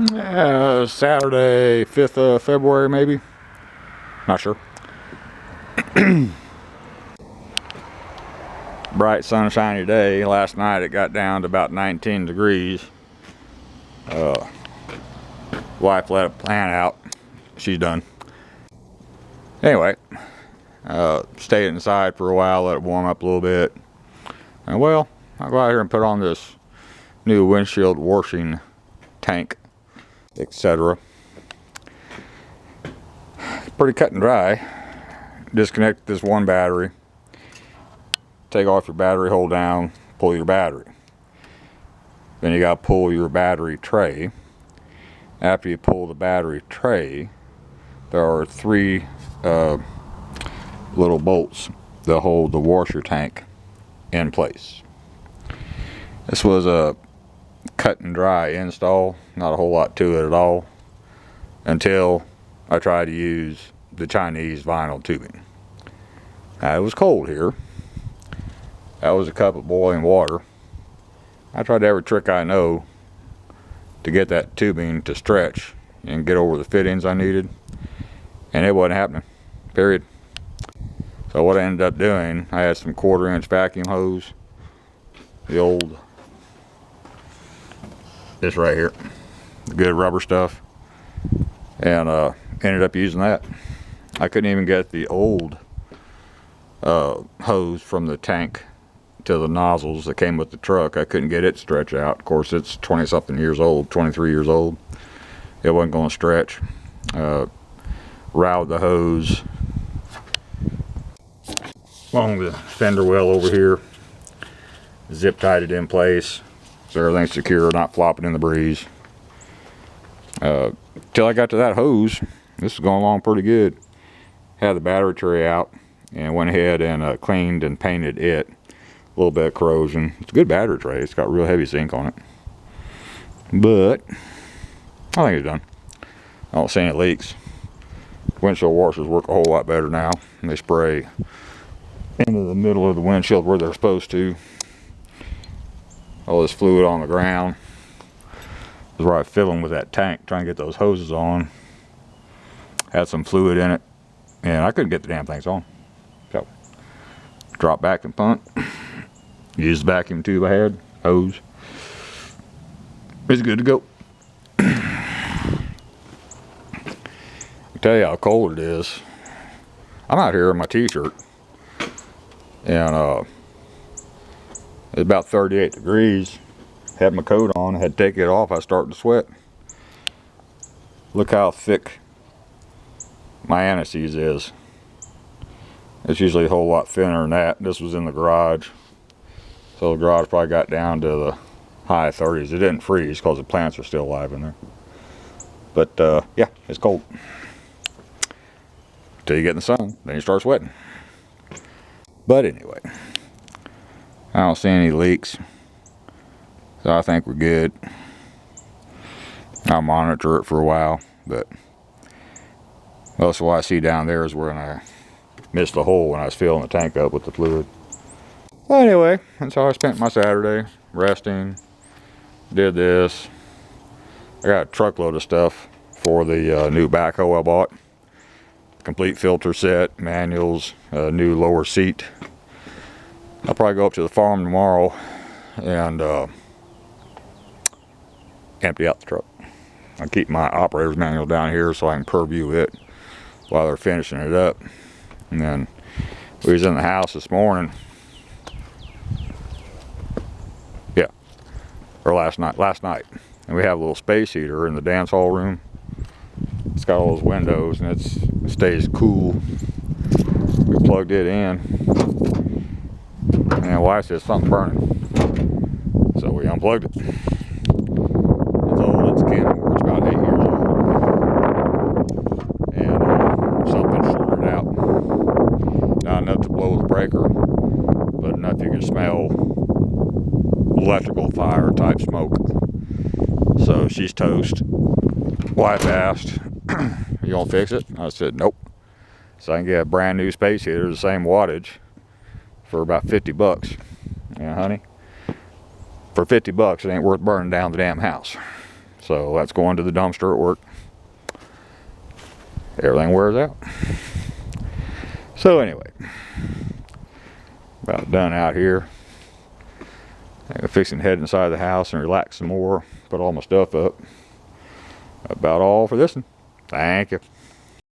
Saturday, 5th of February, maybe. Not sure. Bright sunshiny day. Last night it got down to about 19 degrees. Wife let a plant out. She's done. Anyway, stayed inside for a while, let it warm up a little bit. And well, I'll go out here and put on this new windshield washing tank, etc. Pretty cut and dry. Disconnect this one battery, take off your battery, hold down, pull your battery. Then you got to pull your battery tray. After you pull the battery tray, there are three little bolts that hold the washer tank in place. This was a cut and dry install, not a whole lot to it at all, until I tried to use the Chinese vinyl tubing. Now, it was cold here. That was a cup of boiling water. I tried every trick I know to get that tubing to stretch and get over the fittings I needed, and it wasn't happening, period. So what I ended up doing, I had some 1/4-inch vacuum hose, this right here, the good rubber stuff, and ended up using that. I couldn't even get the old hose from the tank to the nozzles that came with the truck. I couldn't get it to stretch out. Of course, it's 20 something years old, 23 years old. It wasn't going to stretch. Routed the hose along the fender well over here, zip tied it in place so everything's secure, not flopping in the breeze. Till I got to that hose, this is going along pretty good. Had the battery tray out and went ahead and cleaned and painted it. A little bit of corrosion. It's a good battery tray. It's got real heavy zinc on it. But I think it's done. I don't see any leaks. Windshield washers work a whole lot better now. They spray into the middle of the windshield where they're supposed to. All this fluid on the ground is where I fiddling with that tank, trying to get those hoses on. Had some fluid in it, and I couldn't get the damn things on. So, drop back and punt. Use the vacuum tube I had, hose. It's good to go. I tell you how cold it is. I'm out here in my t-shirt, and it's about 38 degrees. Had my coat on, had to take it off. I was starting to sweat. Look how thick my anise-seeds is. It's usually a whole lot thinner than that. This was in the garage, so the garage probably got down to the high 30s. It didn't freeze because the plants are still alive in there. But yeah, it's cold. Till you get in the sun, then you start sweating. But anyway, I don't see any leaks, so I think we're good. I'll monitor it for a while, but most of what I see down there is where I missed the hole when I was filling the tank up with the fluid. Well, anyway, that's how I spent my Saturday, resting. Did this. I got a truckload of stuff for the new backhoe I bought. Complete filter set, manuals, new lower seat. I'll probably go up to the farm tomorrow and empty out the truck. I'll keep my operator's manual down here so I can purview it while they're finishing it up. And then we was in the house this morning. Yeah, or last night. And we have a little space heater in the dance hall room. It's got all those windows and it stays cool. We plugged it in, and wife said something's burning. So we unplugged it. It's old, it's Kenmore, it's about 8 years old. And something shorted out. Not enough to blow the breaker, but enough you can smell electrical fire type smoke. So she's toast. Wife asked, "You gonna fix it?" I said, "Nope." So I can get a brand new space heater, the same wattage, for about 50 bucks. Yeah, honey, for 50 bucks, it ain't worth burning down the damn house. So that's going to the dumpster at work. Everything wears out. So anyway, about done out here. I'm fixing to head inside the house and relax some more. Put all my stuff up. About all for this one. Thank you.